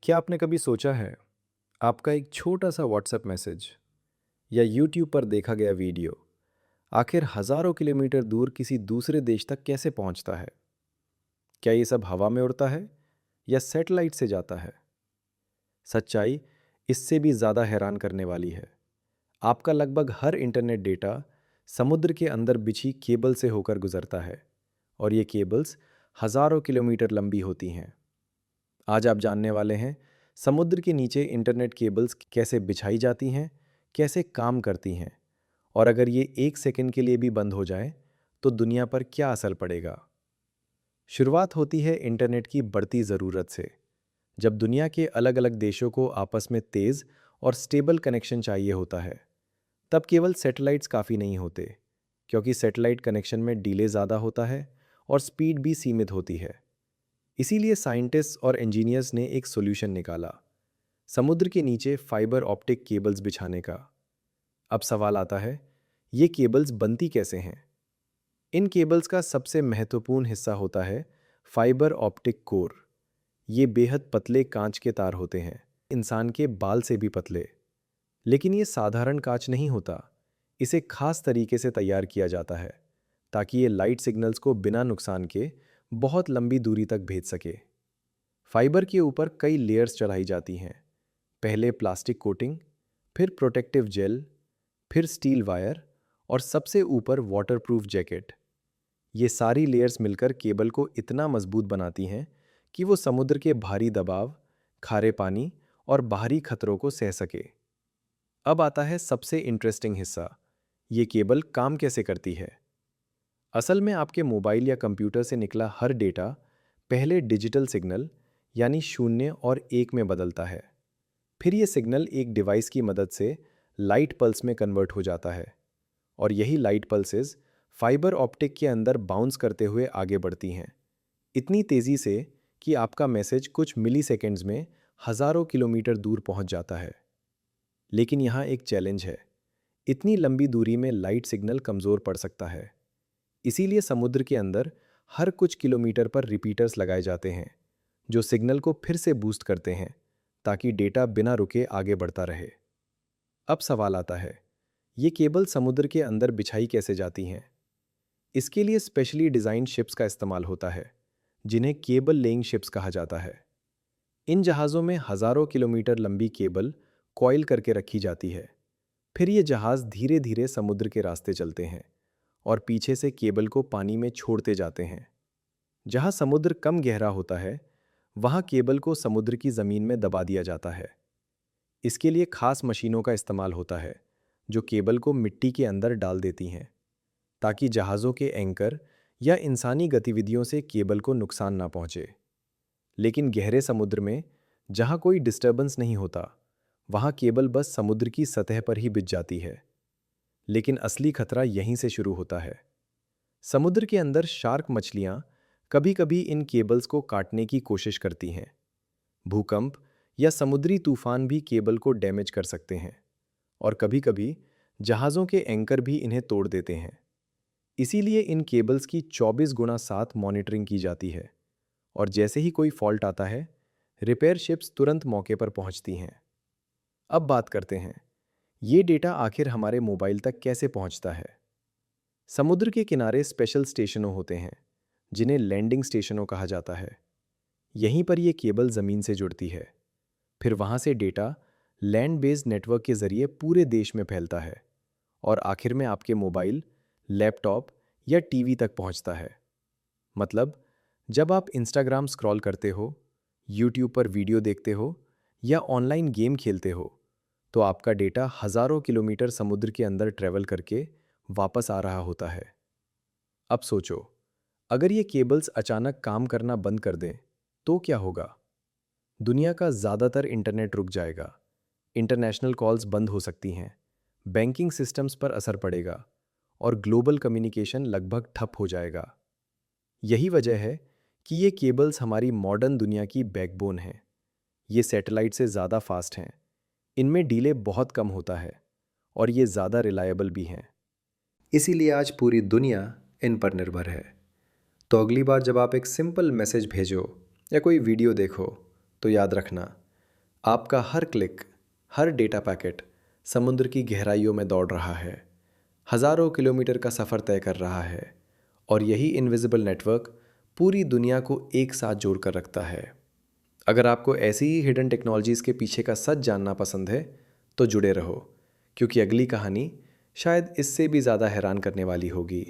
क्या आपने कभी सोचा है आपका एक छोटा सा व्हाट्सएप मैसेज या यूट्यूब पर देखा गया वीडियो आखिर हजारों किलोमीटर दूर किसी दूसरे देश तक कैसे पहुंचता है? क्या ये सब हवा में उड़ता है या सैटेलाइट से जाता है? सच्चाई इससे भी ज़्यादा हैरान करने वाली है। आपका लगभग हर इंटरनेट डेटा समुद्र के अंदर बिछी केबल से होकर गुजरता है और ये केबल्स हजारों किलोमीटर लंबी होती हैं। आज आप जानने वाले हैं समुद्र के नीचे इंटरनेट केबल्स कैसे बिछाई जाती हैं, कैसे काम करती हैं और अगर ये एक सेकंड के लिए भी बंद हो जाए तो दुनिया पर क्या असर पड़ेगा। शुरुआत होती है इंटरनेट की बढ़ती ज़रूरत से। जब दुनिया के अलग अलग देशों को आपस में तेज़ और स्टेबल कनेक्शन चाहिए होता है, तब केवल सैटेलाइट्स काफ़ी नहीं होते, क्योंकि सैटेलाइट कनेक्शन में डिले ज़्यादा होता है और स्पीड भी सीमित होती है। इसीलिए साइंटिस्ट्स और इंजीनियर्स ने एक सॉल्यूशन निकाला, समुद्र के नीचे फाइबर ऑप्टिक केबल्स बिछाने का। अब सवाल आता है, ये केबल्स बनती कैसे हैं? इन केबल्स का सबसे महत्वपूर्ण हिस्सा होता है फाइबर ऑप्टिक कोर। ये बेहद पतले कांच के तार होते हैं, इंसान के बाल से भी पतले। लेकिन ये साधारण कांच नहीं होता, इसे खास तरीके से तैयार किया जाता है ताकि ये लाइट सिग्नल्स को बिना नुकसान के बहुत लंबी दूरी तक भेज सके। फाइबर के ऊपर कई लेयर्स चढ़ाई जाती हैं। पहले प्लास्टिक कोटिंग, फिर प्रोटेक्टिव जेल, फिर स्टील वायर और सबसे ऊपर वाटरप्रूफ जैकेट। ये सारी लेयर्स मिलकर केबल को इतना मजबूत बनाती हैं कि वो समुद्र के भारी दबाव, खारे पानी और बाहरी खतरों को सह सके। अब आता है सबसे इंटरेस्टिंग हिस्सा, ये केबल काम कैसे करती है। असल में आपके मोबाइल या कंप्यूटर से निकला हर डेटा पहले डिजिटल सिग्नल यानी 0 और 1 में बदलता है। फिर ये सिग्नल एक डिवाइस की मदद से लाइट पल्स में कन्वर्ट हो जाता है और यही लाइट पल्सेस फाइबर ऑप्टिक के अंदर बाउंस करते हुए आगे बढ़ती हैं, इतनी तेज़ी से कि आपका मैसेज कुछ मिली सेकेंड्स में हज़ारों किलोमीटर दूर पहुंच जाता है। लेकिन यहाँ एक चैलेंज है, इतनी लंबी दूरी में लाइट सिग्नल कमज़ोर पड़ सकता है। इसीलिए समुद्र के अंदर हर कुछ किलोमीटर पर रिपीटर्स लगाए जाते हैं जो सिग्नल को फिर से बूस्ट करते हैं ताकि डेटा बिना रुके आगे बढ़ता रहे। अब सवाल आता है, ये केबल समुद्र के अंदर बिछाई कैसे जाती हैं? इसके लिए स्पेशली डिज़ाइन शिप्स का इस्तेमाल होता है, जिन्हें केबल लेइंग शिप्स कहा जाता है। इन जहाज़ों में हज़ारों किलोमीटर लंबी केबल कॉइल करके रखी जाती है। फिर ये जहाज़ धीरे धीरे समुद्र के रास्ते चलते हैं और पीछे से केबल को पानी में छोड़ते जाते हैं। जहां समुद्र कम गहरा होता है, वहां केबल को समुद्र की जमीन में दबा दिया जाता है। इसके लिए खास मशीनों का इस्तेमाल होता है जो केबल को मिट्टी के अंदर डाल देती हैं ताकि जहाज़ों के एंकर या इंसानी गतिविधियों से केबल को नुकसान ना पहुंचे। लेकिन गहरे समुद्र में जहां कोई डिस्टर्बेंस नहीं होता, वहां केबल बस समुद्र की सतह पर ही बिछ जाती है। लेकिन असली खतरा यहीं से शुरू होता है। समुद्र के अंदर शार्क मछलियां कभी-कभी इन केबल्स को काटने की कोशिश करती हैं। भूकंप या समुद्री तूफान भी केबल को डैमेज कर सकते हैं और कभी-कभी जहाज़ों के एंकर भी इन्हें तोड़ देते हैं। इसीलिए इन केबल्स की 24 गुणा 7 मॉनिटरिंग की जाती है और जैसे ही कोई फॉल्ट आता है, रिपेयर शिप्स तुरंत मौके पर पहुंचती हैं। अब बात करते हैं, ये डेटा आखिर हमारे मोबाइल तक कैसे पहुंचता है। समुद्र के किनारे स्पेशल स्टेशनों होते हैं जिन्हें लैंडिंग स्टेशनों कहा जाता है। यहीं पर यह केबल ज़मीन से जुड़ती है। फिर वहाँ से डेटा लैंड बेस्ड नेटवर्क के ज़रिए पूरे देश में फैलता है और आखिर में आपके मोबाइल, लैपटॉप या टीवी तक पहुँचता है। मतलब, जब आप इंस्टाग्राम स्क्रॉल करते हो, यूट्यूब पर वीडियो देखते हो या ऑनलाइन गेम खेलते हो, तो आपका डेटा हज़ारों किलोमीटर समुद्र के अंदर ट्रैवल करके वापस आ रहा होता है। अब सोचो, अगर ये केबल्स अचानक काम करना बंद कर दें, तो क्या होगा? दुनिया का ज़्यादातर इंटरनेट रुक जाएगा, इंटरनेशनल कॉल्स बंद हो सकती हैं, बैंकिंग सिस्टम्स पर असर पड़ेगा और ग्लोबल कम्युनिकेशन लगभग ठप हो जाएगा। यही वजह है कि ये केबल्स हमारी मॉडर्न दुनिया की बैकबोन हैं। ये सैटेलाइट से ज़्यादा फास्ट हैं, इनमें डिले बहुत कम होता है और ये ज़्यादा रिलायबल भी हैं। इसीलिए आज पूरी दुनिया इन पर निर्भर है। तो अगली बार जब आप एक सिंपल मैसेज भेजो या कोई वीडियो देखो, तो याद रखना, आपका हर क्लिक, हर डेटा पैकेट समुद्र की गहराइयों में दौड़ रहा है, हजारों किलोमीटर का सफ़र तय कर रहा है और यही इनविजिबल नेटवर्क पूरी दुनिया को एक साथ जोड़ कर रखता है। अगर आपको ऐसी ही हिडन टेक्नोलॉजीज़ के पीछे का सच जानना पसंद है, तो जुड़े रहो, क्योंकि अगली कहानी शायद इससे भी ज़्यादा हैरान करने वाली होगी।